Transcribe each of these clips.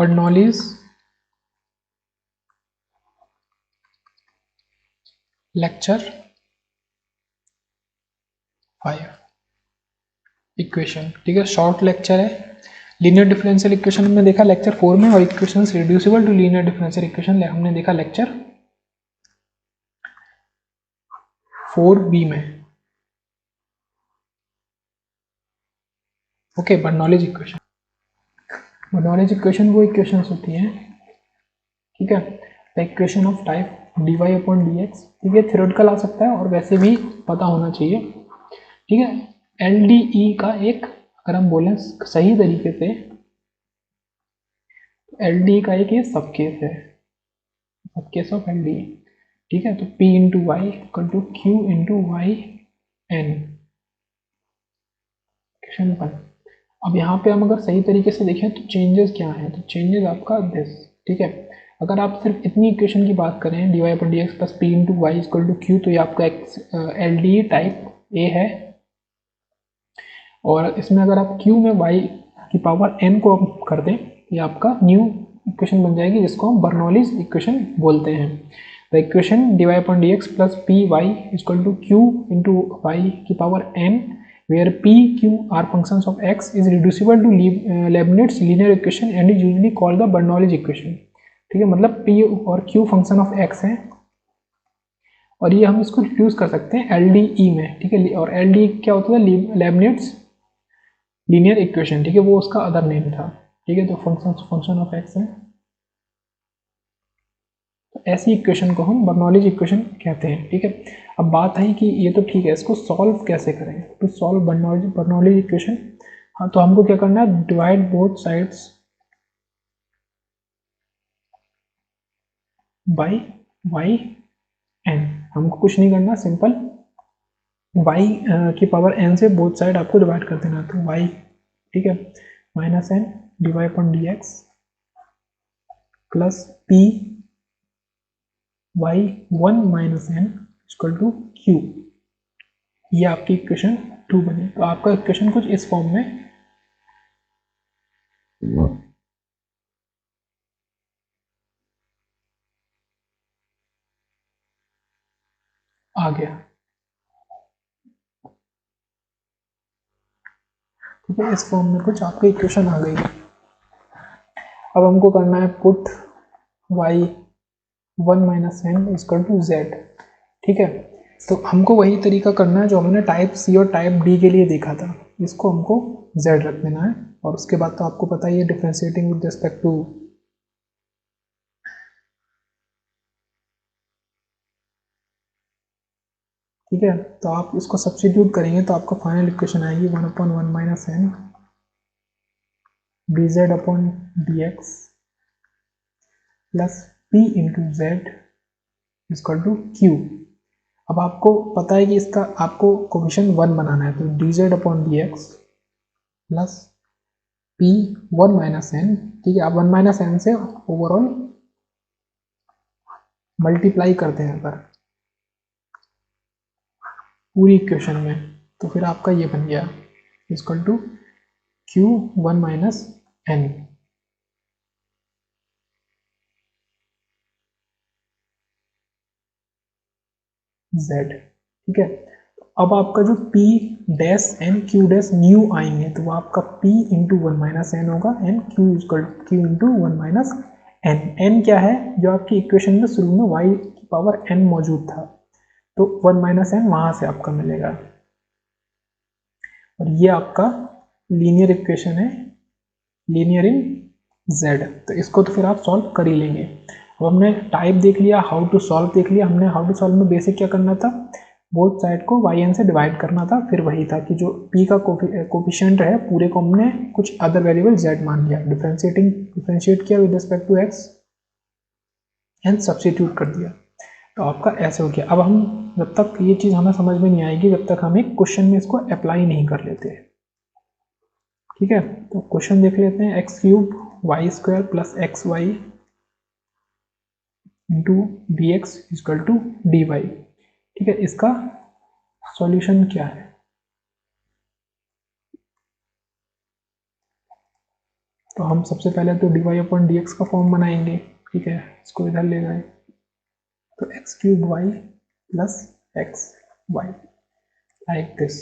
Bernoulli's lecture 5 equation. ठीक है, short lecture है। लीनियर डिफरेंशियल इक्वेशन हमने देखा लेक्चर 4 में, और equations reducible to linear differential equation हमने देखा लेक्चर 4B में। Okay, Bernoulli's equation. Bernoulli's equation वो इक्वेशंस होती हैं, ठीक है, the equation of type dy upon dx। ठीक है, थ्योरेटिकल आ सकता है और वैसे भी पता होना चाहिए। ठीक है, LDE का एक, अगर हम बोलें सही तरीके से, LDE का एक ये सब केस है, सब केस ऑफ LDE। ठीक है, तो P into y equal to Q into y n, equation 1। अब यहाँ पे हम अगर सही तरीके से देखें तो चेंजेस क्या है, तो चेंजेस आपका दिस। ठीक है, अगर आप सिर्फ इतनी इक्वेशन की बात करें dy पर dx plus p into y equal to q, तो ये आपका LDE टाइप ए है। और इसमें अगर आप q में y की पावर n को कर दें, ये आपका न्यू इक्वेशन बन जाएगी, जिसको हम बर्नौलीज इक्वेशन बोलते हैं। The equation dy upon dx plus p y equal to q into y की power n where p, q are functions of x is reducible to Leibniz linear equation and is usually called the Bernoulli equation। ठीक है, मतलब p और q function of x हैं, और ये हम इसको रिड्यूस कर सकते हैं LDE में। ठीक है, और LDE क्या होता है, लेबनिट्ज लीनियर इक्वेशन। ठीक है, वो उसका अदर नेम था। ठीक है, तो फंक्शन ऑफ x है, तो ऐसी इक्वेशन को हम बर्नौलीज इक्वेशन कहते हैं। ठीक है, अब बात है कि ये तो ठीक है, इसको सॉल्व कैसे करें, टू सॉल्व बर्नौलीज इक्वेशन। हाँ, तो हमको क्या करना है, divide both sides by y n. हमको कुछ नहीं करना, सिंपल y की पावर n से बोथ साइड आपको डिवाइड कर देना, तो y, ठीक है, minus n dy upon d x plus p y 1 minus n equal to q. ये आपकी इक्वेशन 2 बनी। तो आपका इक्वेशन कुछ इस फॉर्म में आ गया। ठीक है, इस फॉर्म में कुछ आपकी इक्वेशन आ गई। अब हमको करना है put y 1 minus n equal to z. ठीक है, तो हमको वही तरीका करना है जो हमने टाइप सी और टाइप डी के लिए देखा था। इसको हमको z रख देना है, और उसके बाद तो आपको पता ही है डिफ्रेंशिएटिंग विद रिस्पेक्ट टू, ठीक है, तो आप इसको सब्स्टिट्यूट करेंगे तो आपको फाइनल इक्वेशन आएगी 1 upon 1 minus n d z upon d x plus p into z equal to q. अब आपको पता है कि इसका आपको कोफिशिएंट 1 बनाना है, तो d z upon d x plus p 1 minus n. ठीक है, आप 1 माइनस एन से ओवरऑल मल्टीप्लाई करते हैं अगर पूरी इक्वेशन में, तो फिर आपका ये बन गया equal to q 1 minus n z. ठीक है, अब आपका जो P dash n q dash new आएंगे, तो वो आपका P इंटू 1 माइनस एन होगा, n q equal q into 1 minus n. N क्या है, जो आपकी इक्वेशन में शुरू में y की पावर n मौजूद था, तो 1 माइनस एन वहां से आपका मिलेगा। और ये आपका लीनियर इक्वेशन है, लीनियर इन z। तो इसको तो फिर आप सॉल्व कर ही लेंगे। अब हमने टाइप देख लिया, हाउ टू सॉल्व देख लिया। हमने हाउ टू सॉल्व में बेसिक क्या करना था, बोथ साइड को वाई एन से डिवाइड करना था। फिर वही था कि जो p का कोफिशिएंट है पूरे को हमने कुछ अदर वेरिएबल z मान लिया, डिफरेंशिएट किया with respect to x and substitute कर दिया, तो आपका ऐसे हो गया। अब हम जब तक ये चीज़ हमें समझ में नहीं आएगी, जब तक हम एक क्वेश्चन में इसको अप्लाई नहीं कर लेते। ठीक है, तो क्वेश्चन देख लेते हैं, x cube y square plus x y into d x equal to d y. ठीक है, इसका सॉल्यूशन क्या है, तो हम सबसे पहले तो dy अपॉन dx का फॉर्म बनाएंगे, ठीक है, इसको इधर ले गए तो x cube y plus x y like this.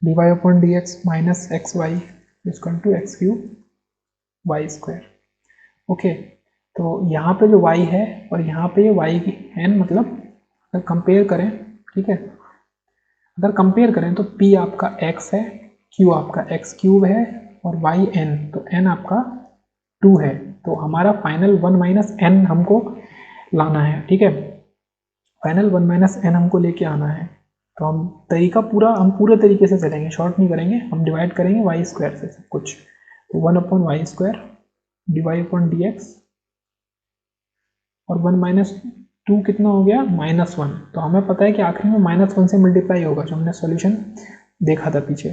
dy upon dx minus x y equal to x cube y square. Okay, तो यहाँ पे जो y है और यहाँ पे ये y की n, मतलब अगर कंपेयर करें, ठीक है, अगर कंपेयर करें तो p आपका x है, q आपका x क्यूब है और y n, तो n आपका 2 है। तो हमारा फाइनल 1 माइनस n हमको लाना है, ठीक है, फाइनल 1 माइनस n हमको लेके आना है। तो हम पूरे तरीके से चलेंगे, शॉर्ट नहीं करेंगे, हम डिवाइड करेंगे वाई स्क्वायर से सब कुछ। तो 1 upon y square divide upon d x, और 1 माइनस 2 कितना हो गया, -1। तो हमें पता है कि आखिर में -1 से मल्टीप्लाई होगा, जो हमने सॉल्यूशन देखा था पीछे,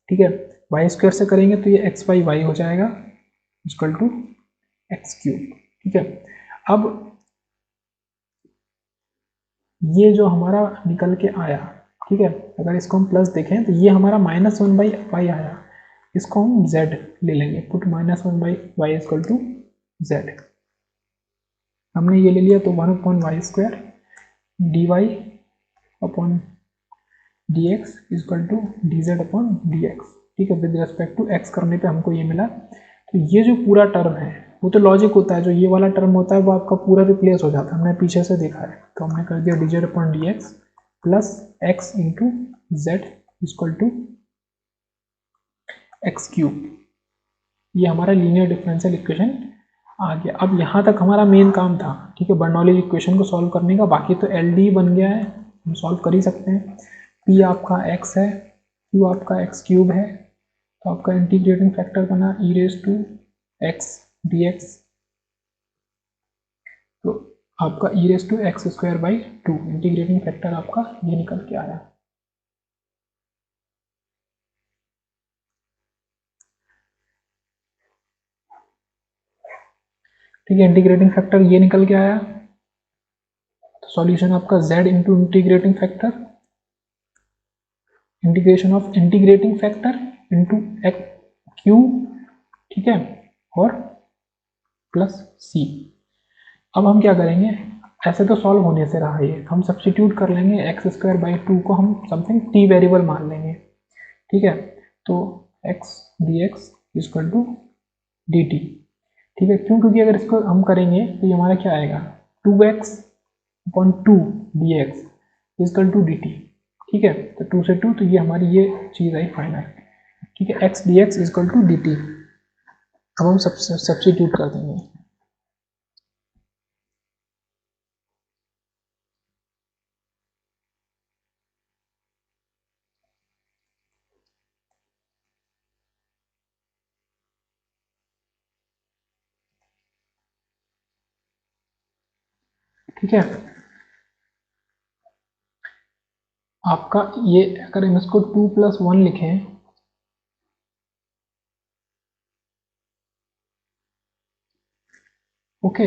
ठीक है। वाई स्क्वायर से करेंगे तो ये एक्स बाई वाई हो जाएगा इक्वल टू एक्स क्यूब, ठीक है। अब ये जो हमारा निकल के आया, ठीक है, अगर इसको हम प्लस देखें तो ये हमारा -1 बाई वाई आया, इसको हम z ले लेंगे, put -1 by y equal to z। हमने ये ले लिया तो 1 upon y square d y upon d x equal to d z upon d x, ठीक है, विद रिस्पेक्ट टू एक्स करने पे हमको ये मिला। तो ये जो पूरा टर्म है वो तो लॉजिक होता है, जो ये वाला टर्म होता है वो आपका पूरा रिप्लेस हो जाता है, हमने पीछे से देखा है। तो हमने कर दिया d z upon d x plus x into z equal to x cube. ये हमारा लीनियर डिफरेंशियल इक्वेशन आ गया। अब यहाँ तक हमारा मेन काम था, ठीक है, बर्नौली इक्वेशन को सॉल्व करने का। बाकी तो एल डी बन गया है, हम सॉल्व कर ही सकते हैं। पी आपका एक्स है, क्यू आपका एक्स क्यूब है, तो आपका इंटीग्रेटिंग फैक्टर बना e raise to x d x, तो आपका e raise to x square by 2, integrating factor आपका ये निकल के आया। ठीक है, इंटीग्रेटिंग फैक्टर ये निकल के आया। तो सॉल्यूशन आपका z into integrating factor, integration of integrating factor into x Q, ठीक है, और प्लस सी। अब हम क्या करेंगे, ऐसे तो सॉल्व होने से रहा ये, हम सब्सटीट्यूट कर लेंगे एक्स स्क्वायर बाई 2 को हम समथिंग टी वेरिएबल मान लेंगे, ठीक है। तो x d x equal to d t, ठीक है, क्यों, क्योंकि अगर इसको हम करेंगे तो ये हमारा क्या आएगा, 2x upon 2 d x equal to d t, ठीक है। तो 2 से 2, तो ये हमारी ये चीज़ आई फाइनल, ठीक है, x d x equal to d t. अब हम सब्सटीट्यूट कर देंगे। ठीक है, आपका ये अगर हम इसको 2 + 1 लिखें, ओके,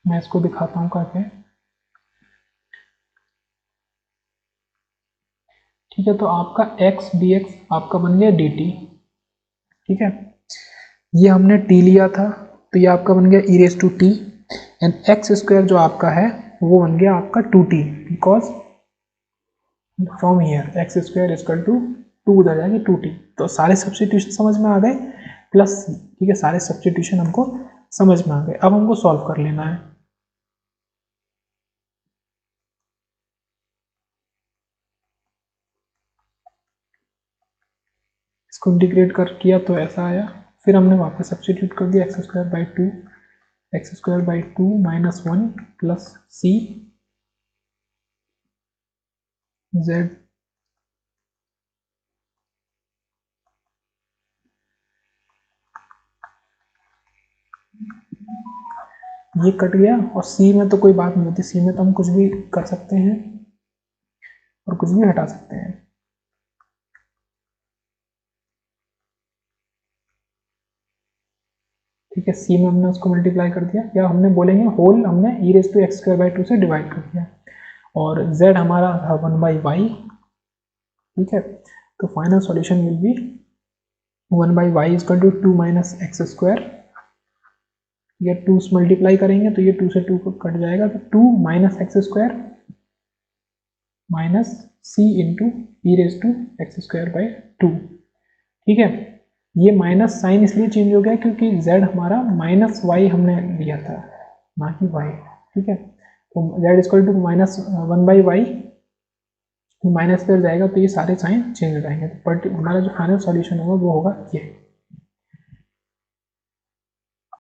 मैं इसको दिखाता हूँ करके। ठीक है, तो आपका एक्स डी एक्स आपका बन गया डी टी, ठीक है, ये हमने टी लिया था तो ये आपका बन गया e raise to t, and x square जो आपका है वो बन गया आपका 2t, because from here x square equal to 2 उधर जाएगी 2t। तो सारे सब्सटीट्यूशन समझ में आ गए, प्लस, ठीक है, सारे सब्सटीट्यूशन हमको समझ में आ गए। अब हमको सॉल्व कर लेना है। इसको इंटीग्रेट कर किया तो ऐसा आया, फिर हमने वापस सब्सटीट्यूट कर दिया x square by two minus 1 plus c z, ये कट गया, और सी में तो कोई बात नहीं होती, सी में तो हम कुछ भी कर सकते हैं और कुछ भी हटा सकते हैं। ठीक है, सी में हमने उसको मल्टीप्लाई कर दिया, या हमने बोलेंगे होल हमने e⁻² से डिवाइड कर दिया, और z हमारा था 1/y। ठीक है, तो final solution will be 1/y = 2 - x²। ये 2 से मल्टीप्लाई करेंगे तो ये 2 से 2 कट जाएगा, तो 2 - x² minus c into e⁻²/2। ठीक है, ये माइनस साइन इसलिए चेंज हो गया क्योंकि z हमारा -y हमने लिया था, ना कि y। ठीक है, तो z = -1/y, माइनस कर जाएगा तो ये सारे साइन चेंज हो जाएंगे, तो हमारा जो फाइनल सॉल्यूशन होगा वो होगा ये।